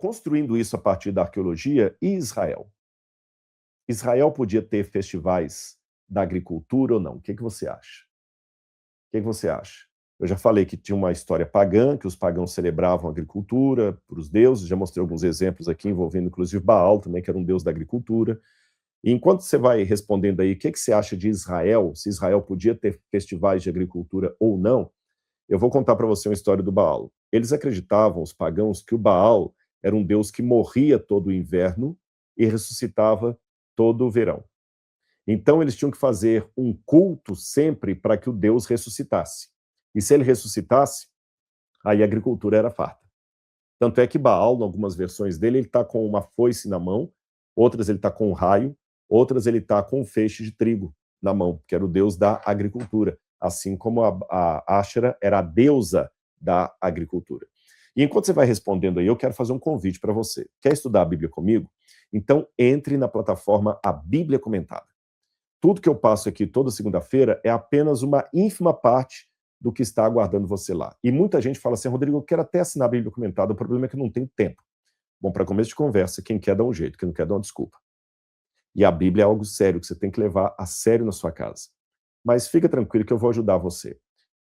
construindo isso a partir da arqueologia, e Israel? Israel podia ter festivais da agricultura ou não? O que você acha? O que você acha? Eu já falei que tinha uma história pagã, que os pagãos celebravam a agricultura para os deuses, já mostrei alguns exemplos aqui envolvendo inclusive Baal também, que era um deus da agricultura. E enquanto você vai respondendo aí o que você acha de Israel, se Israel podia ter festivais de agricultura ou não, eu vou contar para você uma história do Baal. Eles acreditavam, os pagãos, que o Baal era um deus que morria todo o inverno e ressuscitava todo o verão. Então eles tinham que fazer um culto sempre para que o deus ressuscitasse. E se ele ressuscitasse, aí a agricultura era farta. Tanto é que Baal, em algumas versões dele, ele está com uma foice na mão, outras ele está com um raio, outras ele está com um feixe de trigo na mão, que era o deus da agricultura, assim como a Áshera era a deusa da agricultura. E enquanto você vai respondendo aí, eu quero fazer um convite para você. Quer estudar a Bíblia comigo? Então entre na plataforma A Bíblia Comentada. Tudo que eu passo aqui toda segunda-feira é apenas uma ínfima parte do que está aguardando você lá. E muita gente fala assim, Rodrigo, eu quero até assinar a Bíblia Comentada, o problema é que eu não tenho tempo. Bom, para começo de conversa, quem quer dá um jeito, quem não quer dá uma desculpa. E a Bíblia é algo sério, que você tem que levar a sério na sua casa. Mas fica tranquilo que eu vou ajudar você.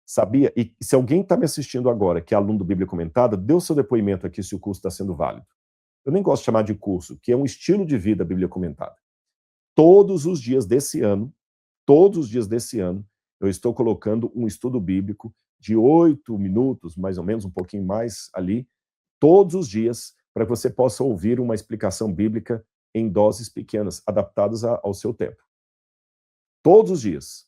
Sabia? E se alguém está me assistindo agora, que é aluno do Bíblia Comentada, dê o seu depoimento aqui se o curso está sendo válido. Eu nem gosto de chamar de curso, que é um estilo de vida a Bíblia Comentada. Todos os dias desse ano, eu estou colocando um estudo bíblico de 8 minutos, mais ou menos, um pouquinho mais ali, todos os dias, para que você possa ouvir uma explicação bíblica em doses pequenas, adaptadas ao seu tempo. Todos os dias.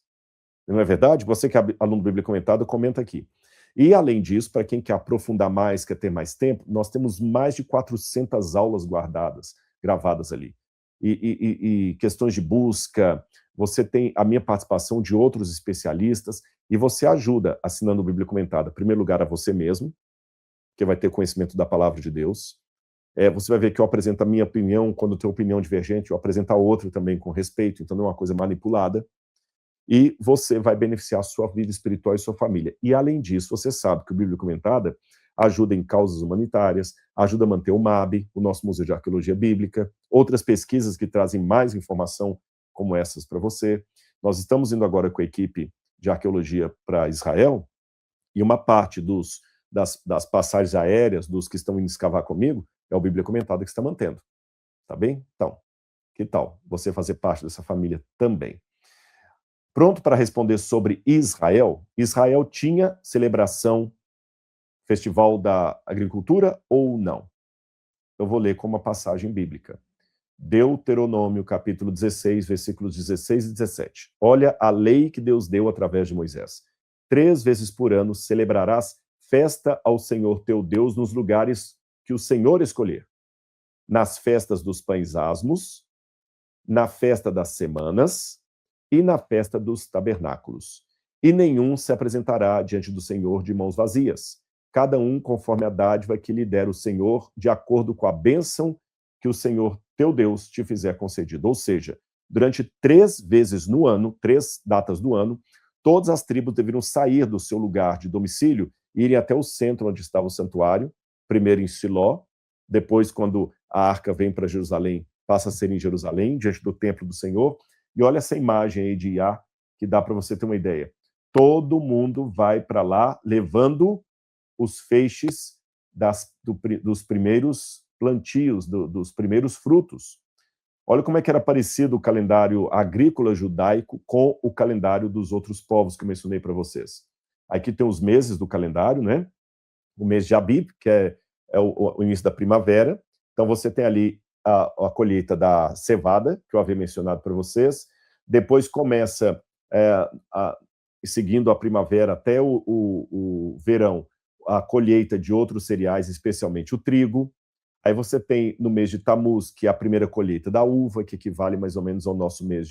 Não é verdade? Você que é aluno do Bíblia Comentada, comenta aqui. E, além disso, para quem quer aprofundar mais, quer ter mais tempo, nós temos mais de 400 aulas guardadas, gravadas ali. E questões de busca, você tem a minha participação de outros especialistas, e você ajuda assinando o Bíblia Comentada, em primeiro lugar, a você mesmo, que vai ter conhecimento da palavra de Deus. Você vai ver que eu apresento a minha opinião, quando eu tenho opinião divergente, eu apresento a outra também com respeito, então não é uma coisa manipulada. E você vai beneficiar a sua vida espiritual e sua família. E, além disso, você sabe que o Bíblia Comentada ajuda em causas humanitárias, ajuda a manter o MAB, o nosso Museu de Arqueologia Bíblica, outras pesquisas que trazem mais informação como essas para você. Nós estamos indo agora com a equipe de arqueologia para Israel, e uma parte das passagens aéreas, dos que estão indo escavar comigo, é o Bíblia Comentada que está mantendo. Tá bem? Então, que tal você fazer parte dessa família também? Pronto para responder sobre Israel? Israel tinha celebração, festival da agricultura ou não? Eu vou ler com uma passagem bíblica. Deuteronômio, capítulo 16, versículos 16 e 17. Olha a lei que Deus deu através de Moisés. 3 vezes por ano celebrarás festa ao Senhor teu Deus nos lugares que o Senhor escolher. Nas festas dos pães asmos, na festa das semanas e na festa dos tabernáculos. E nenhum se apresentará diante do Senhor de mãos vazias, cada um conforme a dádiva que lhe der o Senhor, de acordo com a bênção que o Senhor teu Deus te fizer concedido. Ou seja, durante 3 vezes no ano, 3 datas do ano, todas as tribos deveriam sair do seu lugar de domicílio e irem até o centro onde estava o santuário, primeiro em Siló, depois, quando a arca vem para Jerusalém, passa a ser em Jerusalém, diante do templo do Senhor. E olha essa imagem aí de Iá, que dá para você ter uma ideia. Todo mundo vai para lá levando os feixes dos primeiros plantios, dos primeiros frutos. Olha como é que era parecido o calendário agrícola judaico com o calendário dos outros povos que eu mencionei para vocês. Aqui tem os meses do calendário, né? O mês de Abib, que é o início da primavera. Então você tem ali a colheita da cevada, que eu havia mencionado para vocês. Depois começa, seguindo a primavera até o verão, a colheita de outros cereais, especialmente o trigo. Aí você tem no mês de Tamuz, que é a primeira colheita da uva, que equivale mais ou menos ao nosso mês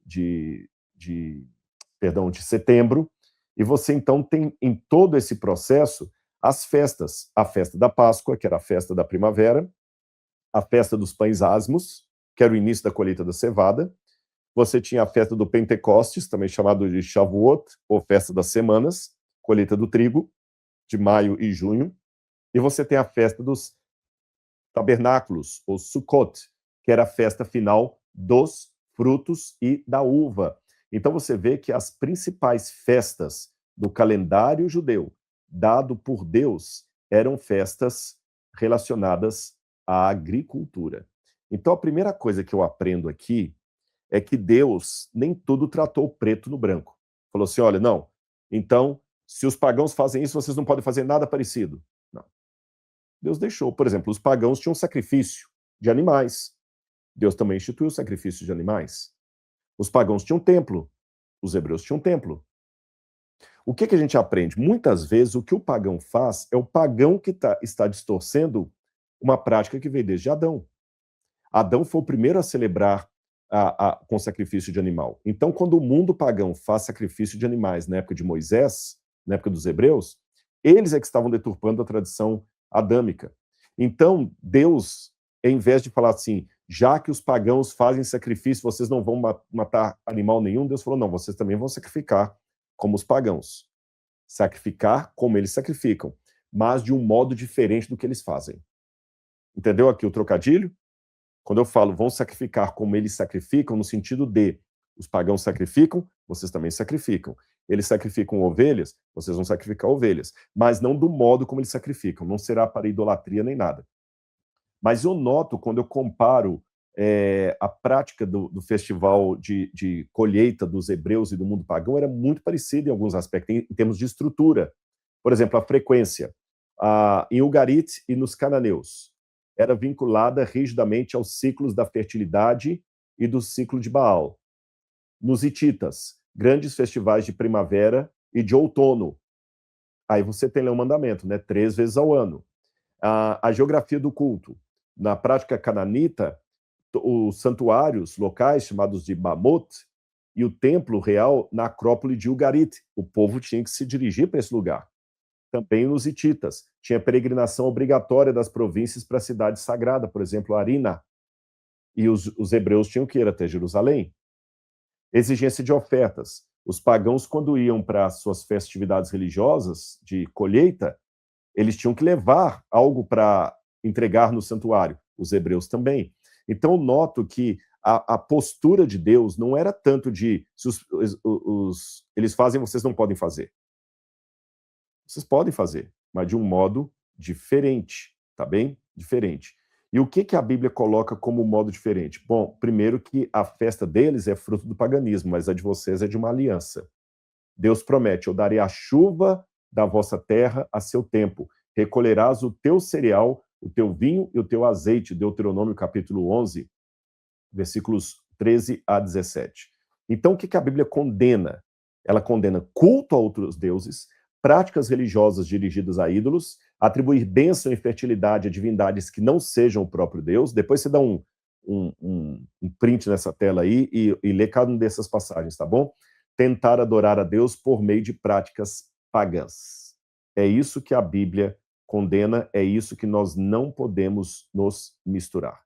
de setembro. E você, então, tem em todo esse processo as festas. A festa da Páscoa, que era a festa da primavera, a festa dos pães asmos, que era o início da colheita da cevada. Você tinha a festa do Pentecostes, também chamado de Shavuot, ou festa das semanas, colheita do trigo, de maio e junho. E você tem a festa dos tabernáculos, ou Sukkot, que era a festa final dos frutos e da uva. Então você vê que as principais festas do calendário judeu, dado por Deus, eram festas relacionadas à agricultura. Então a primeira coisa que eu aprendo aqui é que Deus nem tudo tratou preto no branco. Falou assim, olha, não, então, se os pagãos fazem isso, vocês não podem fazer nada parecido. Não. Deus deixou. Por exemplo, os pagãos tinham sacrifício de animais. Deus também instituiu o sacrifício de animais. Os pagãos tinham templo. Os hebreus tinham templo. O que a gente aprende? Muitas vezes o que o pagão faz é o pagão que está distorcendo uma prática que veio desde Adão. Adão foi o primeiro a celebrar com sacrifício de animal. Então, quando o mundo pagão faz sacrifício de animais na época de Moisés, na época dos hebreus, eles é que estavam deturpando a tradição adâmica. Então, Deus, em vez de falar assim, já que os pagãos fazem sacrifício, vocês não vão matar animal nenhum, Deus falou, não, vocês também vão sacrificar como os pagãos. Sacrificar como eles sacrificam, mas de um modo diferente do que eles fazem. Entendeu aqui o trocadilho? Quando eu falo vão sacrificar como eles sacrificam, no sentido de os pagãos sacrificam, vocês também sacrificam. Eles sacrificam ovelhas, vocês vão sacrificar ovelhas. Mas não do modo como eles sacrificam, não será para idolatria nem nada. Mas eu noto, quando eu comparo a prática do festival de colheita dos hebreus e do mundo pagão, era muito parecida em alguns aspectos, em termos de estrutura. Por exemplo, a frequência. Em Ugarit e nos cananeus, era vinculada rigidamente aos ciclos da fertilidade e do ciclo de Baal. Nos hititas, grandes festivais de primavera e de outono. Aí você tem lá um mandamento, né? 3 vezes ao ano. A geografia do culto. Na prática cananita, os santuários locais, chamados de Bamot, e o templo real na acrópole de Ugarit. O povo tinha que se dirigir para esse lugar. Também nos hititas. Tinha peregrinação obrigatória das províncias para a cidade sagrada, por exemplo, Arina. E os hebreus tinham que ir até Jerusalém. Exigência de ofertas. Os pagãos, quando iam para as suas festividades religiosas de colheita, eles tinham que levar algo para entregar no santuário. Os hebreus também. Então, eu noto que a postura de Deus não era tanto de se eles fazem, vocês não podem fazer. Vocês podem fazer, mas de um modo diferente, tá bem? Diferente. E o que a Bíblia coloca como modo diferente? Bom, primeiro que a festa deles é fruto do paganismo, mas a de vocês é de uma aliança. Deus promete, eu darei a chuva da vossa terra a seu tempo, recolherás o teu cereal, o teu vinho e o teu azeite, Deuteronômio capítulo 11, versículos 13 a 17. Então, o que a Bíblia condena? Ela condena culto a outros deuses, práticas religiosas dirigidas a ídolos, atribuir bênção e fertilidade a divindades que não sejam o próprio Deus. Depois você dá um print nessa tela aí e lê cada uma dessas passagens, tá bom? Tentar adorar a Deus por meio de práticas pagãs. É isso que a Bíblia condena, é isso que nós não podemos nos misturar.